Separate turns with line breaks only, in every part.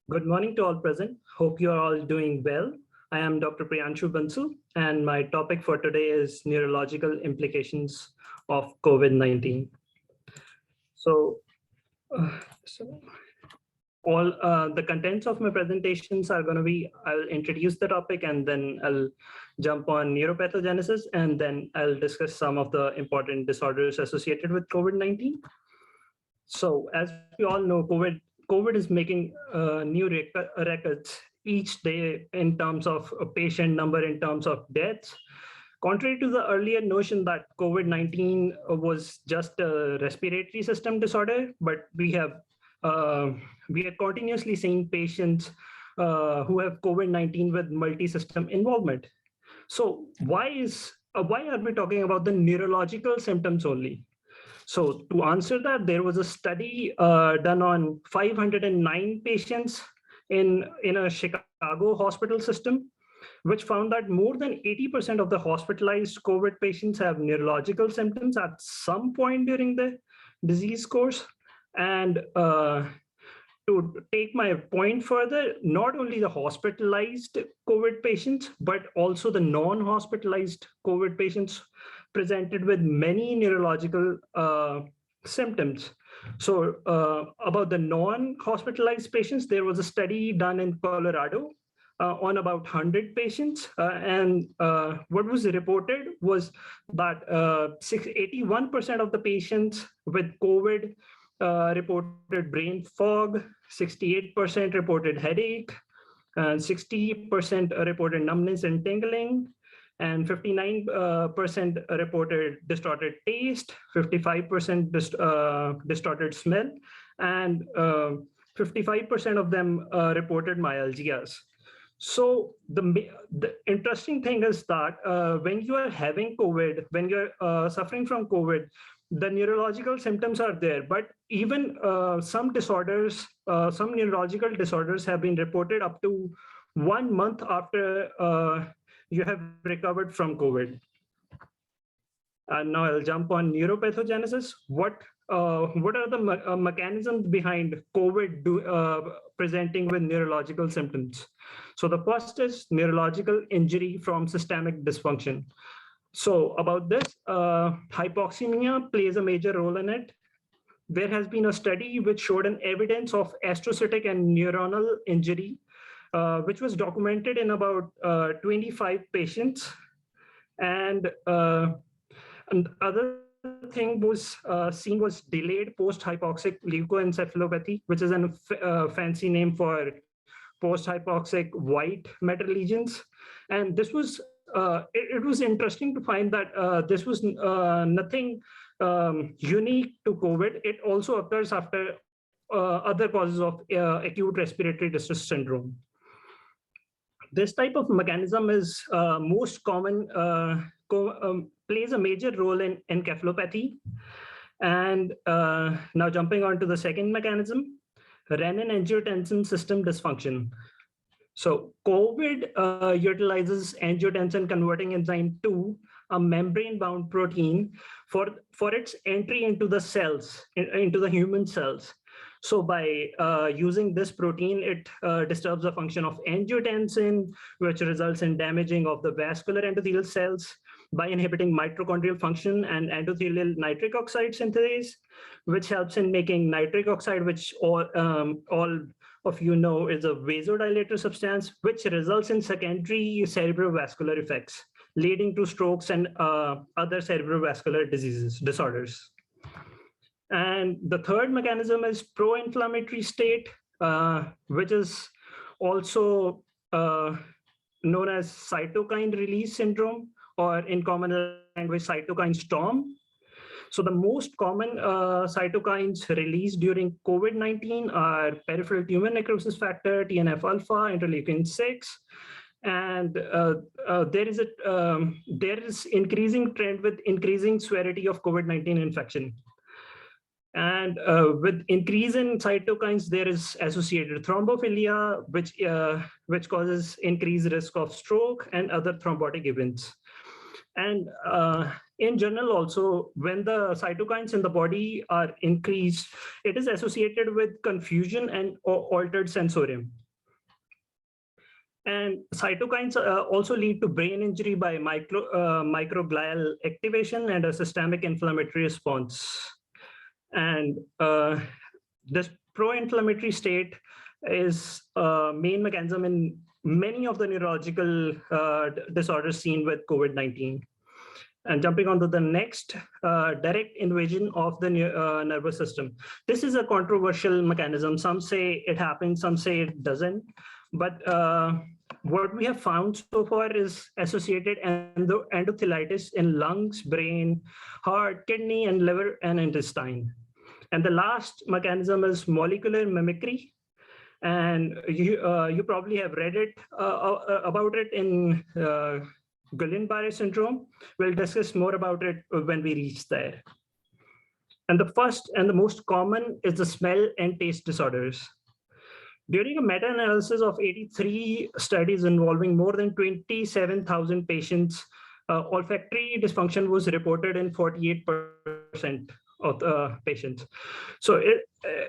Good morning to all present. Hope you are all doing well. I am Dr. Priyanshu Bansal, and my topic for today is neurological implications of COVID-19. So, uh, so all the contents of my presentations are going to be, I'll introduce the topic and then I'll jump on neuropathogenesis, and then I'll discuss some of the important disorders associated with COVID-19. So as we all know, COVID is making new records each day in terms of a patient number, in terms of deaths. Contrary to the earlier notion that COVID-19 was just a respiratory system disorder, but uh, we are continuously seeing patients who have COVID-19 with multi-system involvement. So why are we talking about the neurological symptoms only? So to answer that, there was a study done on 509 patients in a Chicago hospital system, which found that more than 80% of the hospitalized COVID patients have neurological symptoms at some point during the disease course. And to take my point further, not only the hospitalized COVID patients, but also the non-hospitalized COVID patients presented with many neurological symptoms. So about the non-hospitalized patients, there was a study done in Colorado on about 100 patients. And what was reported was that 81% of the patients with COVID reported brain fog, 68% reported headache, and 60% reported numbness and tingling, and 59% reported distorted taste, 55% distorted smell, and 55% of them reported myalgias. So the interesting thing is that when you are having COVID, when you're suffering from COVID, the neurological symptoms are there, but even some neurological disorders have been reported up to 1 month after you have recovered from COVID. And now I'll jump on neuropathogenesis. What are the mechanisms behind COVID presenting with neurological symptoms? So the first is neurological injury from systemic dysfunction. So about this, hypoxemia plays a major role in it. There has been a study which showed an evidence of astrocytic and neuronal injury, which was documented in about 25 patients. And other thing was seen was delayed post-hypoxic leukoencephalopathy, which is a fancy name for post-hypoxic white matter lesions. And this was it was interesting to find that this was nothing unique to COVID. It also occurs after other causes of acute respiratory distress syndrome. This type of mechanism is most common, plays a major role in encephalopathy. And now jumping on to the second mechanism, renin-angiotensin system dysfunction. So COVID utilizes angiotensin converting enzyme 2, a membrane-bound protein, for its entry into the cells, into the human cells. So by using this protein, it disturbs the function of angiotensin, which results in damaging of the vascular endothelial cells by inhibiting mitochondrial function and endothelial nitric oxide synthase, which helps in making nitric oxide, which all of you know is a vasodilator substance, which results in secondary cerebrovascular effects, leading to strokes and other cerebrovascular disorders. And the third mechanism is pro-inflammatory state, which is also known as cytokine release syndrome, or in common language, cytokine storm. So the most common cytokines released during COVID-19 are peripheral tumor necrosis factor, TNF-alpha, interleukin-6, and there is increasing trend with increasing severity of COVID-19 infection. And with increase in cytokines, there is associated thrombophilia, which causes increased risk of stroke and other thrombotic events. And In general, also, when the cytokines in the body are increased, it is associated with confusion and altered sensorium. And cytokines also lead to brain injury by microglial activation and a systemic inflammatory response. And this pro-inflammatory state is a main mechanism in many of the neurological disorders seen with COVID-19. And jumping on to the next, direct invasion of the nervous system. This is a controversial mechanism. Some say it happens, some say it doesn't. But what we have found so far is associated endothelitis in lungs, brain, heart, kidney, and liver and intestine. And the last mechanism is molecular mimicry. And you probably have read it about it in Guillain-Barré syndrome. We'll discuss more about it when we reach there. And the first and the most common is the smell and taste disorders. During a meta-analysis of 83 studies involving more than 27,000 patients, olfactory dysfunction was reported in 48% of the patients. So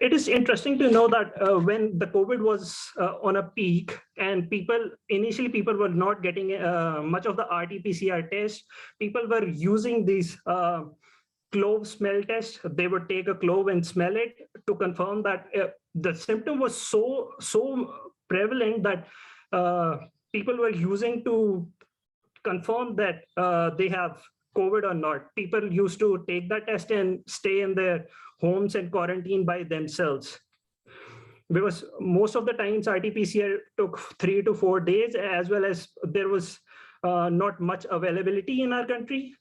it is interesting to know that when the COVID was on a peak and initially people were not getting much of the RT-PCR test, people were using these clove smell test. They would take a clove and smell it to confirm that the symptom was so prevalent that people were using to confirm that they have COVID or not. People used to take that test and stay in their homes and quarantine by themselves. Because most of the times RT-PCR took 3 to 4 days, as well as there was not much availability in our country.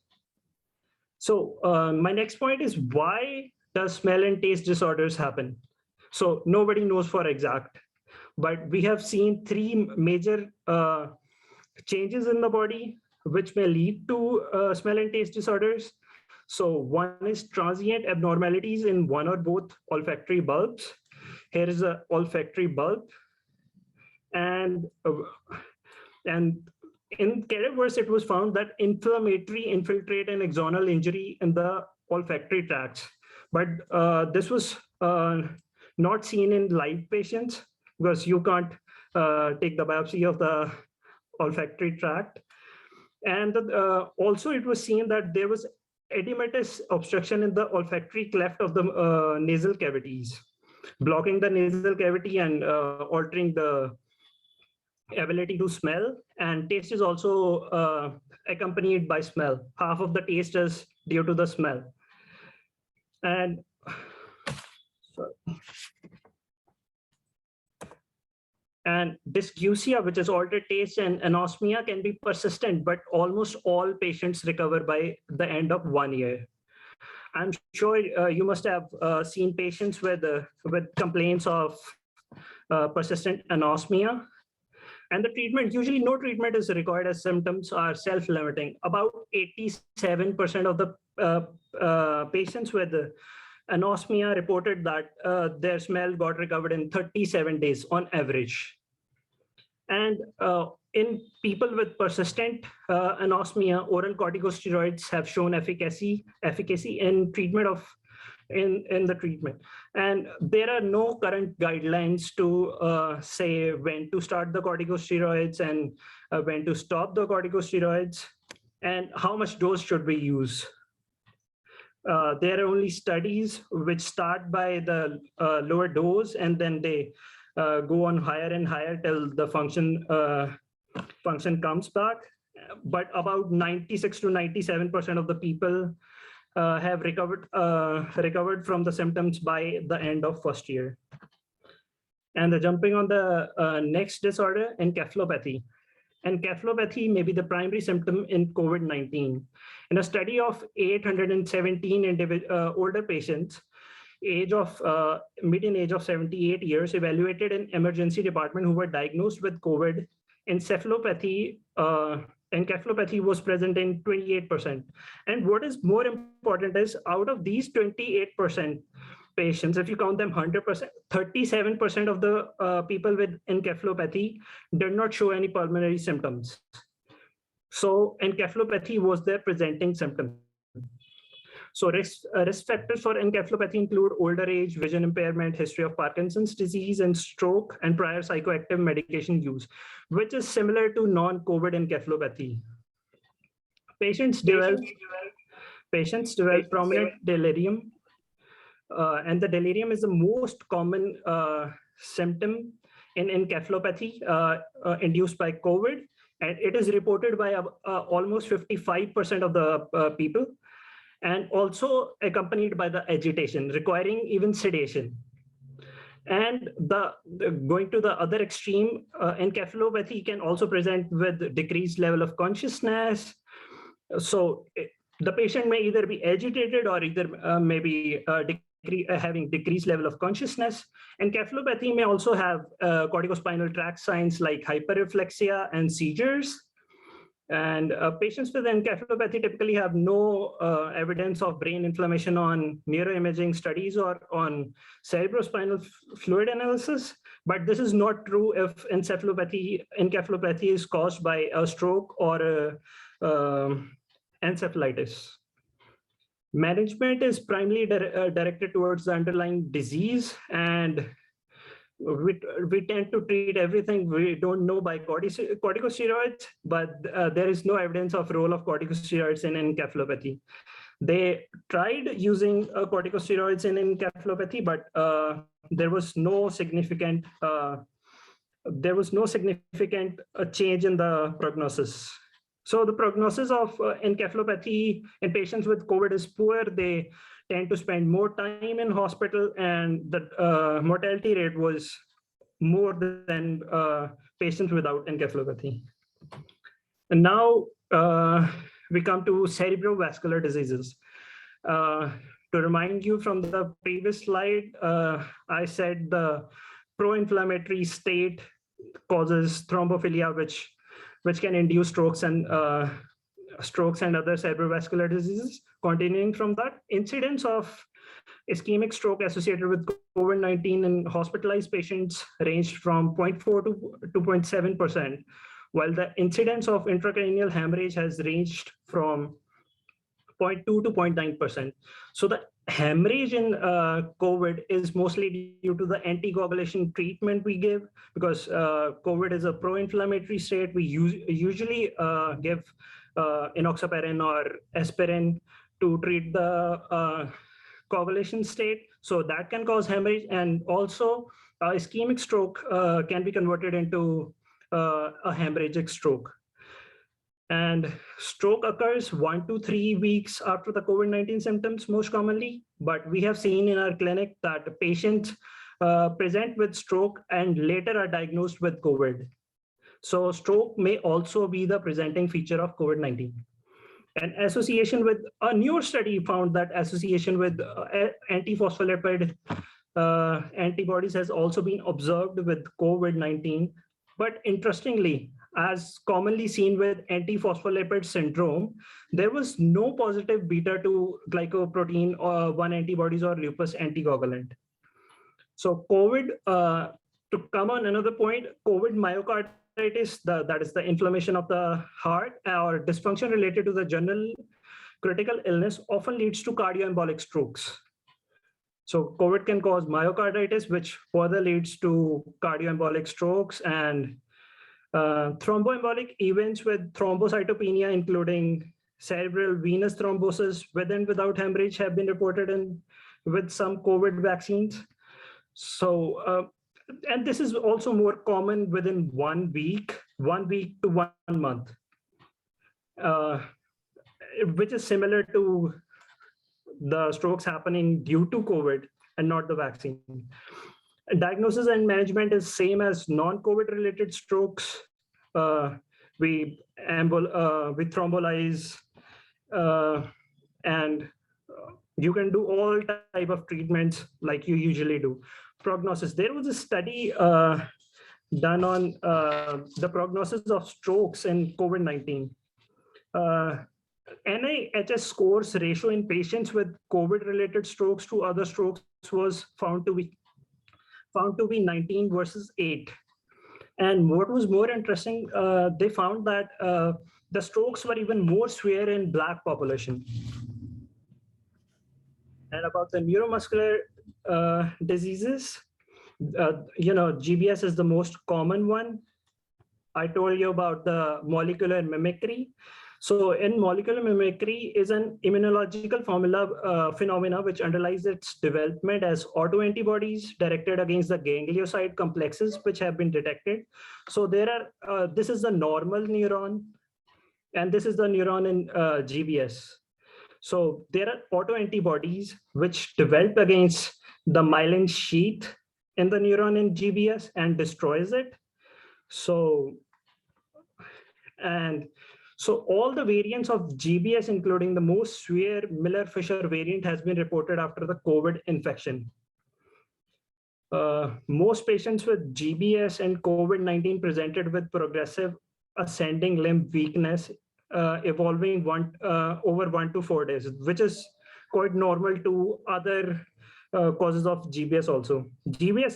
So my next point is, why does smell and taste disorders happen? So nobody knows for exact, but we have seen 3 major changes in the body which may lead to smell and taste disorders. So one is transient abnormalities in one or both olfactory bulbs. Here is an olfactory bulb. And in cadavers, it was found that inflammatory infiltrate and axonal injury in the olfactory tracts. But this was not seen in live patients because you can't take the biopsy of the olfactory tract. And also it was seen that there was edematous obstruction in the olfactory cleft of the nasal cavities, blocking the nasal cavity and altering the ability to smell. And taste is also accompanied by smell. Half of the taste is due to the smell. And dysgeusia, which is altered taste, and anosmia can be persistent, but almost all patients recover by the end of 1 year. I'm sure you must have seen patients with complaints of persistent anosmia. And the treatment, usually no treatment is required as symptoms are self-limiting. About 87% of the patients with anosmia reported that their smell got recovered in 37 days on average. And in people with persistent anosmia, oral corticosteroids have shown efficacy in treatment in the treatment. And there are no current guidelines to say when to start the corticosteroids and when to stop the corticosteroids and how much dose should we use. There are only studies which start by the lower dose and then they go on higher and higher till the function comes back. But about 96 to 97% of the people have recovered from the symptoms by the end of first year. And jumping on the next disorder, encephalopathy. Encephalopathy may be the primary symptom in COVID-19. In a study of 817 older patients, median age of 78 years, evaluated in emergency department who were diagnosed with COVID, encephalopathy was present in 28%. And what is more important is, out of these 28% patients, if you count them 100%, 37% of the people with encephalopathy did not show any pulmonary symptoms. So encephalopathy was their presenting symptom. So risk factors for encephalopathy include older age, vision impairment, history of Parkinson's disease and stroke, and prior psychoactive medication use, which is similar to non-COVID encephalopathy. Patients develop prominent delirium, and the delirium is the most common symptom in encephalopathy induced by COVID, and it is reported by almost 55% of the people, and also accompanied by the agitation, requiring even sedation. And going to the other extreme, encephalopathy can also present with decreased level of consciousness. So the patient may either be agitated or either maybe having decreased level of consciousness. Encephalopathy may also have corticospinal tract signs like hyperreflexia and seizures. And patients with encephalopathy typically have no evidence of brain inflammation on neuroimaging studies or on cerebrospinal fluid analysis. But this is not true if encephalopathy is caused by a stroke or encephalitis. Management is primarily directed towards the underlying disease, and we tend to treat everything we don't know by corticosteroids, but there is no evidence of role of corticosteroids in encephalopathy. They tried using corticosteroids in encephalopathy, but there was no significant change in the prognosis. So the prognosis of encephalopathy in patients with COVID is poor. They tend to spend more time in hospital, and the mortality rate was more than patients without encephalopathy. And now we come to cerebrovascular diseases. To remind you from the previous slide, I said the pro-inflammatory state causes thrombophilia, which can induce strokes and other cerebrovascular diseases. Continuing from that, incidence of ischemic stroke associated with COVID-19 in hospitalized patients ranged from 0.4 to 2.7%, while the incidence of intracranial hemorrhage has ranged from 0.2 to 0.9%. So the hemorrhage in COVID is mostly due to the anticoagulation treatment we give, because COVID is a pro-inflammatory state. We usually give enoxaparin or aspirin to treat the coagulation state. So that can cause hemorrhage, and also ischemic stroke can be converted into a hemorrhagic stroke. And stroke occurs 1 to 3 weeks after the COVID-19 symptoms most commonly, but we have seen in our clinic that patients present with stroke and later are diagnosed with COVID. So stroke may also be the presenting feature of COVID-19. And association with a newer study found that association with antiphospholipid antibodies has also been observed with COVID-19. But interestingly, as commonly seen with antiphospholipid syndrome, there was no positive beta-2 glycoprotein or 1 antibodies or lupus anticoagulant. So COVID, to come on another point, COVID myocarditis, that is the inflammation of the heart or dysfunction related to the general critical illness, often leads to cardioembolic strokes. So COVID can cause myocarditis, which further leads to cardioembolic strokes, and thromboembolic events with thrombocytopenia, including cerebral venous thrombosis with and without hemorrhage, have been reported with some COVID vaccines. So, and this is also more common within 1 week to 1 month, which is similar to the strokes happening due to COVID and not the vaccine. Diagnosis and management is same as non-COVID related strokes. We thrombolize, and you can do all type of treatments like you usually do. Prognosis. There was a study done on the prognosis of strokes in COVID-19. NIHS scores ratio in patients with COVID-related strokes to other strokes was found to be 19 versus 8. And what was more interesting, they found that the strokes were even more severe in Black population. And about the neuromuscular diseases, GBS is the most common one. I told you about the molecular mimicry. So in molecular mimicry is an immunological phenomena which underlies its development as autoantibodies directed against the ganglioside complexes which have been detected. So this is the normal neuron, and this is the neuron in GBS. So there are autoantibodies which develop against the myelin sheath in the neuron in GBS and destroys it. So all the variants of GBS, including the most severe Miller-Fisher variant, has been reported after the COVID infection. Most patients with GBS and COVID-19 presented with progressive ascending limb weakness evolving over 1 to 4 days, which is quite normal to other causes of GBS also. GBS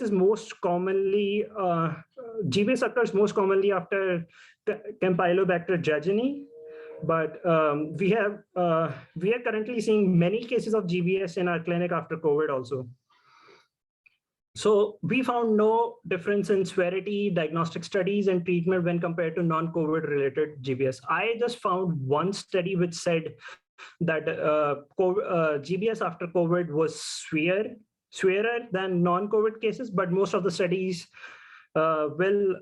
occurs most commonly after Campylobacter jejuni, but we are currently seeing many cases of GBS in our clinic after COVID also. So we found no difference in severity, diagnostic studies, and treatment when compared to non-COVID related GBS. I just found one study which said that GBS after COVID was severer than non-COVID cases, but most of the studies will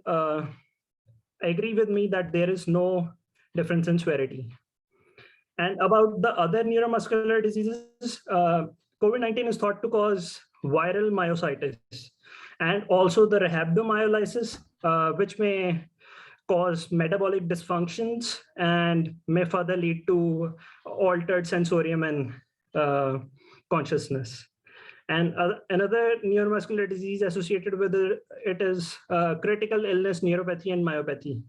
agree with me that there is no difference in severity. And about the other neuromuscular diseases, COVID-19 is thought to cause viral myositis and also the rhabdomyolysis, which may cause metabolic dysfunctions and may further lead to altered sensorium and consciousness. And another neuromuscular disease associated with it is critical illness neuropathy and myopathy.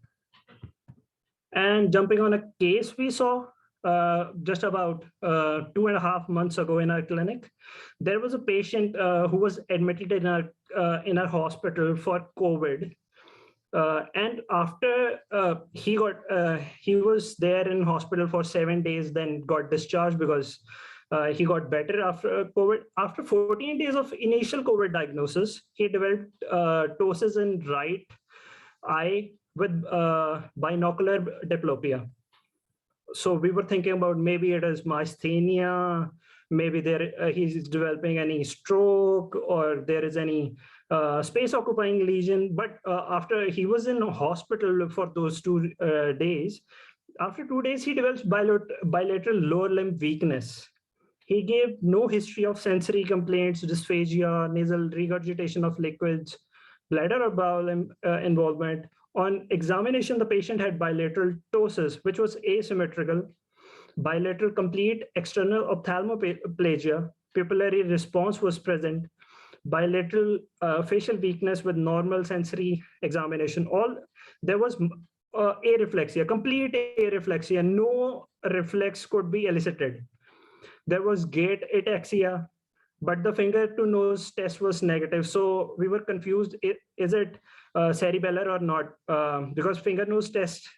And jumping on a case we saw just about 2.5 months ago in our clinic, there was a patient who was admitted in our hospital for COVID. And after he was there in hospital for 7 days, then got discharged because he got better after COVID. After 14 days of initial COVID diagnosis, he developed ptosis in right eye with binocular diplopia. So we were thinking about maybe it is myasthenia, maybe he's developing any stroke, or there is any space occupying lesion. But after he was in a hospital for those 2 days, after 2 days, he develops bilateral lower limb weakness. He gave no history of sensory complaints, dysphagia, nasal regurgitation of liquids, bladder or bowel involvement. On examination, the patient had bilateral ptosis, which was asymmetrical, bilateral complete external ophthalmoplasia, pupillary response was present, bilateral facial weakness with normal sensory examination. There was areflexia, complete areflexia, no reflex could be elicited. There was gait ataxia, but the finger to nose test was negative. So we were confused, is it cerebellar or not? Because finger nose test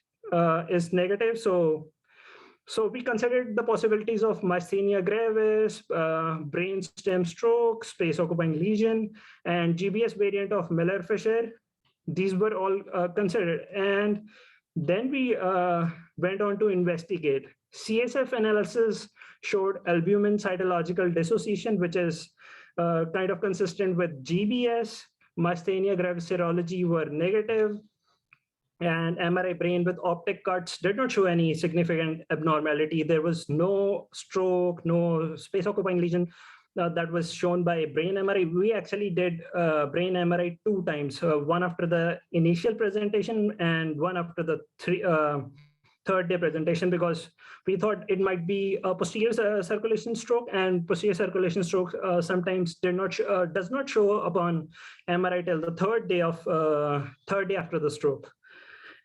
is negative. So we considered the possibilities of myasthenia gravis, brainstem stroke, space occupying lesion, and GBS variant of Miller-Fisher. These were all considered. And then we went on to investigate. CSF analysis showed albumin cytological dissociation, which is kind of consistent with GBS. Myasthenia gravis serology were negative, and MRI brain with optic cuts did not show any significant abnormality. There was no stroke, no space occupying lesion that was shown by brain MRI. We actually did brain MRI 2 times, one after the initial presentation and one after the third day presentation, because we thought it might be a posterior circulation stroke, and posterior circulation stroke sometimes does not show upon MRI till the third day after the stroke.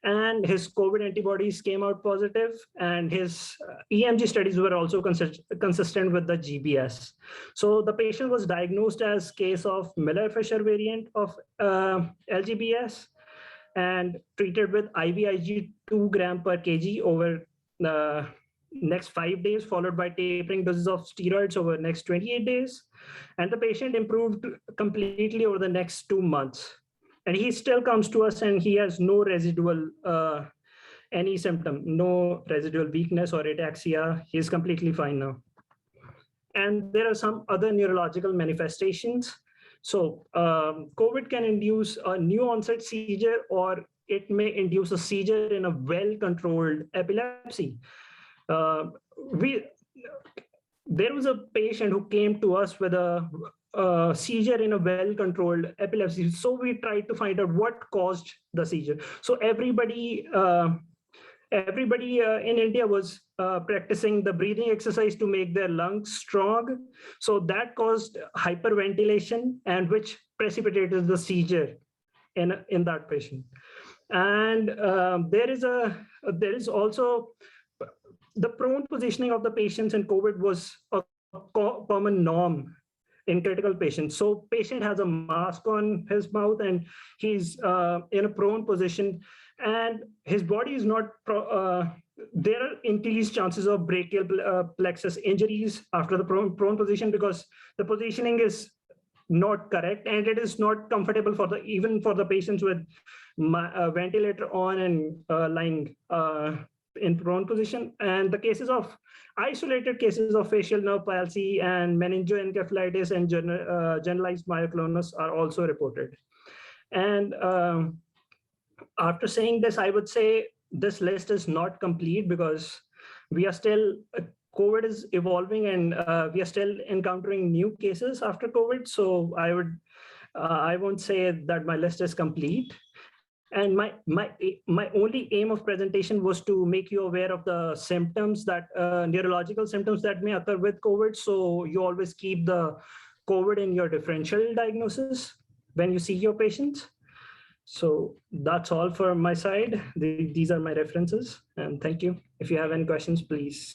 And his COVID antibodies came out positive, and his EMG studies were also consistent with the GBS. So the patient was diagnosed as case of Miller-Fisher variant of LGBS and treated with IVIG 2 gram per kg over next 5 days, followed by tapering doses of steroids over the next 28 days. And the patient improved completely over the next 2 months. And he still comes to us and he has no residual, any symptom, no residual weakness or ataxia. He's completely fine now. And there are some other neurological manifestations. So COVID can induce a new onset seizure, or it may induce a seizure in a well-controlled epilepsy. There was a patient who came to us with a seizure in a well-controlled epilepsy. So we tried to find out what caused the seizure. So everybody in India was practicing the breathing exercise to make their lungs strong. So that caused hyperventilation, and which precipitated the seizure in that patient. And there is also the prone positioning of the patients in COVID was a common norm in critical patients. So patient has a mask on his mouth and he's in a prone position, and his body is not, there are increased chances of brachial plexus injuries after the prone position, because the positioning is not correct and it is not comfortable for even for the patients with ventilator on and lying in prone position. And the cases of isolated cases of facial nerve palsy and meningoencephalitis and generalized myoclonus are also reported. And after saying this, I would say this list is not complete, because we are still, COVID is evolving, and we are still encountering new cases after COVID. So I won't say that my list is complete. And my only aim of presentation was to make you aware of the symptoms that neurological symptoms that may occur with COVID. So you always keep the COVID in your differential diagnosis when you see your patients. So that's all for my side. These are my references, and thank you. If you have any questions, please.